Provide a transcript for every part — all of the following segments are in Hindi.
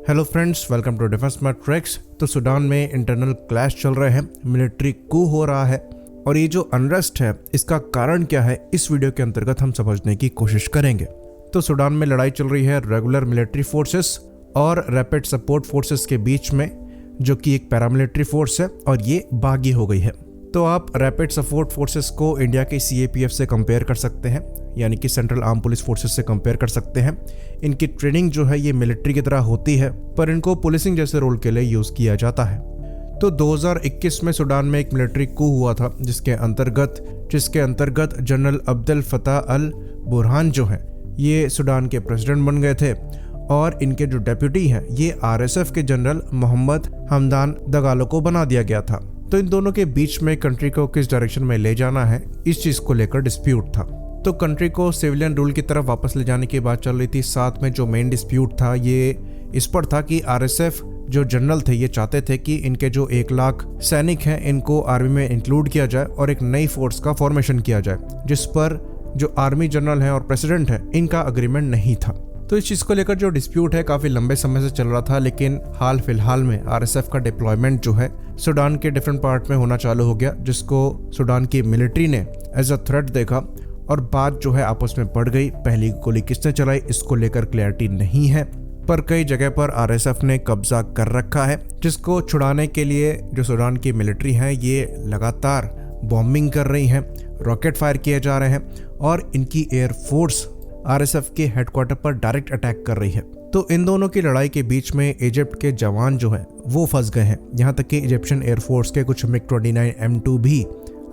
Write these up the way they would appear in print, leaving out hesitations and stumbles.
Hello friends, welcome to defence matrix. तो सूडान में इंटरनल क्लैश चल रहे हैं, मिलिट्री कू हो रहा है और ये जो अनरेस्ट है इसका कारण क्या है, इस वीडियो के अंतर्गत हम समझने की कोशिश करेंगे। तो सूडान में लड़ाई चल रही है रेगुलर मिलिट्री फोर्सेस और रैपिड सपोर्ट फोर्सेस के बीच में, जो कि एक पैरामिलिट्री फोर्स है और ये बागी हो गई है। तो आप रैपिड सपोर्ट फोर्सेस को इंडिया के CAPF से कंपेयर कर सकते हैं, यानी कि सेंट्रल आर्म पुलिस फोर्सेस से कंपेयर कर सकते हैं। इनकी ट्रेनिंग जो है ये मिलिट्री की तरह होती है, पर इनको पुलिसिंग जैसे रोल के लिए यूज़ किया जाता है। तो 2021 में सूडान में एक मिलिट्री कू हुआ था, जिसके अंतर्गत जनरल अब्देल फताह अल बुरहान जो है ये सूडान के प्रेसिडेंट बन गए थे और इनके जो डेप्यूटी हैं ये RSF के जनरल मोहम्मद हमदान दगालो को बना दिया गया था। तो इन दोनों के बीच में कंट्री को किस डायरेक्शन में ले जाना है, इस चीज़ को लेकर डिस्प्यूट था। तो कंट्री को सिविलियन रूल की तरफ वापस ले जाने की बात चल रही थी। साथ में जो मेन डिस्प्यूट था ये इस पर था कि RSF जो जनरल थे ये चाहते थे कि इनके जो 1 लाख सैनिक हैं इनको आर्मी में इंक्लूड किया जाए और एक नई फोर्स का फॉर्मेशन किया जाए, जिस पर जो आर्मी जनरल हैं और प्रेसिडेंट हैं इनका अग्रीमेंट नहीं था। तो इस चीज़ को लेकर जो डिस्प्यूट है काफ़ी लंबे समय से चल रहा था, लेकिन हाल फिलहाल में RSF का डिप्लॉयमेंट जो है सूडान के डिफरेंट पार्ट में होना चालू हो गया, जिसको सूडान की मिलिट्री ने एज अ थ्रेट देखा और बात जो है आपस में बढ़ गई। पहली गोली किसने चलाई इसको लेकर क्लैरिटी नहीं है, पर कई जगह पर RSF ने कब्जा कर रखा है, जिसको छुड़ाने के लिए जो सूडान की मिलिट्री है ये लगातार बॉम्बिंग कर रही है, रॉकेट फायर किए जा रहे हैं और इनकी एयरफोर्स RSF के हेडक्वार्टर पर डायरेक्ट अटैक कर रही है। तो इन दोनों की लड़ाई के बीच में इजिप्ट के जवान जो हैं वो फंस गए हैं। यहाँ तक कि इजिप्शियन एयरफोर्स के कुछ MiG-29 M2 भी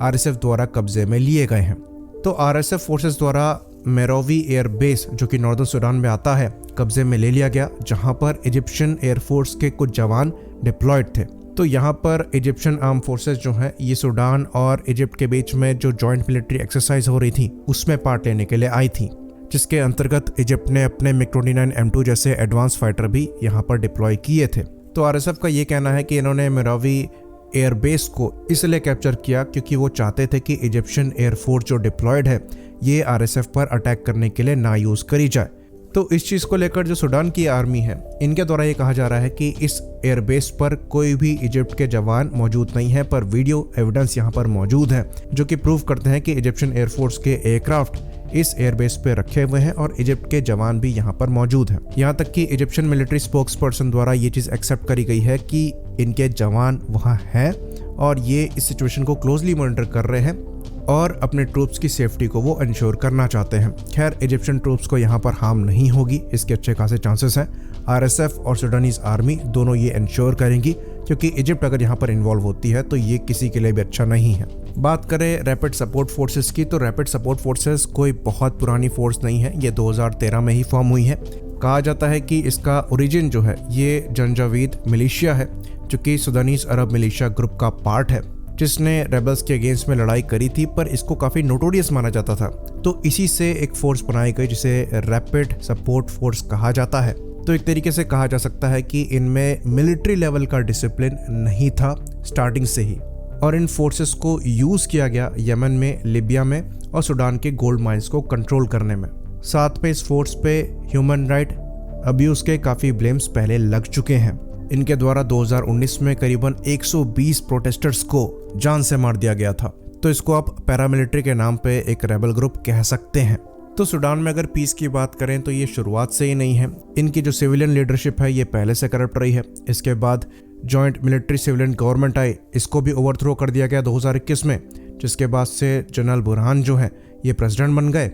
RSF द्वारा कब्जे में लिए गए हैं। तो RSF फोर्सेस द्वारा मेरोवी एयर बेस जो कि नॉर्दर्न सूडान में आता है कब्जे में ले लिया गया, जहाँ पर इजिप्शियन एयरफोर्स के कुछ जवान डिप्लॉयड थे। तो यहाँ पर इजिप्शियन आर्म फोर्सेस जो हैं ये सूडान और इजिप्ट के बीच में जो जॉइंट मिलिट्री एक्सरसाइज हो रही थी उसमें पार्ट लेने के लिए आई थी, जिसके अंतर्गत इजिप्ट ने अपने MiG-29 M2 जैसे एडवांस फाइटर भी यहाँ पर डिप्लॉय किए थे। तो RSF का ये कहना है कि इन्होंने मेरोवी एयरबेस को इसलिए कैप्चर किया क्योंकि वो चाहते थे कि इजिप्शियन एयरफोर्स जो डिप्लॉयड है ये RSF पर अटैक करने के लिए ना यूज़ करी जाए। तो इस चीज़ को लेकर जो सूडान की आर्मी है इनके द्वारा ये कहा जा रहा है कि इस एयरबेस पर कोई भी इजिप्ट के जवान मौजूद नहीं है, पर वीडियो एविडेंस यहाँ पर मौजूद है जो कि प्रूव करते हैं कि इजिप्शियन एयरफोर्स के एयरक्राफ्ट इस एयरबेस पे रखे हुए हैं और इजिप्ट के जवान भी यहाँ पर मौजूद हैं। यहाँ तक कि इजिप्शियन मिलिट्री स्पोक्स पर्सन द्वारा ये चीज़ एक्सेप्ट करी गई है कि इनके जवान वहाँ हैं और ये इस सिचुएशन को क्लोजली मॉनिटर कर रहे हैं और अपने ट्रूप्स की सेफ्टी को वो इंश्योर करना चाहते हैं। खैर, इजिप्शियन ट्रूप्स को यहाँ पर हार्म नहीं होगी, इसके अच्छे खासे चांसेस हैं। RSF और सूडानीज आर्मी दोनों ये इंश्योर करेंगी, क्योंकि इजिप्ट अगर यहाँ पर इन्वॉल्व होती है तो ये किसी के लिए भी अच्छा नहीं है। बात करें रैपिड सपोर्ट फोर्सेस की, तो रैपिड सपोर्ट फोर्सेस कोई बहुत पुरानी फोर्स नहीं है, ये 2013 में ही फॉर्म हुई है। कहा जाता है कि इसका ओरिजिन जो है ये जंजावीद मिलिशिया है, जो कि सूडानीज अरब मिलिशिया ग्रुप का पार्ट है, जिसने रेबल्स के अगेंस्ट में लड़ाई करी थी, पर इसको काफ़ी नोटोरियस माना जाता था। तो इसी से एक फोर्स बनाई गई जिसे रैपिड सपोर्ट फोर्स कहा जाता है। तो एक तरीके से कहा जा सकता है कि इनमें मिलिट्री लेवल का डिसिप्लिन नहीं था स्टार्टिंग से ही, और इन फोर्सेस को यूज़ किया गया यमन में, लिबिया में और सूडान के गोल्ड माइंस को कंट्रोल करने में। साथ में इस फोर्स पे ह्यूमन राइट अब्यूज़ के काफ़ी ब्लेम्स पहले लग चुके हैं। इनके द्वारा 2019 में करीबन 120 प्रोटेस्टर्स को जान से मार दिया गया था। तो इसको आप पैरामिलिट्री के नाम पे एक रेबल ग्रुप कह सकते हैं। तो सूडान में अगर पीस की बात करें तो ये शुरुआत से ही नहीं है। इनकी जो सिविलियन लीडरशिप है ये पहले से करप्ट रही है। इसके बाद जॉइंट मिलिट्री सिविलियन गवर्नमेंट आई, इसको भी ओवरथ्रो कर दिया गया 2021 में, जिसके बाद से जनरल बुरहान जो है ये प्रेसिडेंट बन गए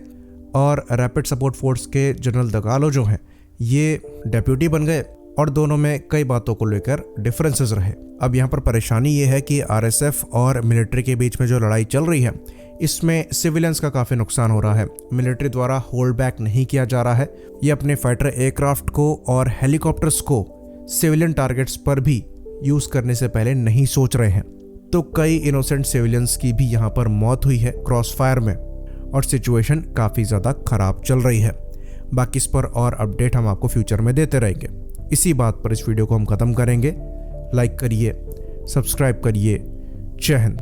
और रैपिड सपोर्ट फोर्स के जनरल दगालो जो हैं ये डेप्यूटी बन गए और दोनों में कई बातों को लेकर डिफरेंसेस रहे। अब यहाँ पर परेशानी ये है कि RSF और मिलिट्री के बीच में जो लड़ाई चल रही है इसमें सिविलियंस का काफ़ी नुकसान हो रहा है। मिलिट्री द्वारा होल्ड बैक नहीं किया जा रहा है, ये अपने फाइटर एयरक्राफ्ट को और हेलीकॉप्टर्स को सिविलियन टारगेट्स पर भी यूज़ करने से पहले नहीं सोच रहे हैं। तो कई इनोसेंट सिविलियंस की भी यहाँ पर मौत हुई है क्रॉस फायर में और सिचुएशन काफ़ी ज़्यादा ख़राब चल रही है। बाकी इस पर और अपडेट हम आपको फ्यूचर में देते रहेंगे। इसी बात पर इस वीडियो को हम ख़त्म करेंगे। लाइक करिए, सब्सक्राइब करिए। जय हिंद।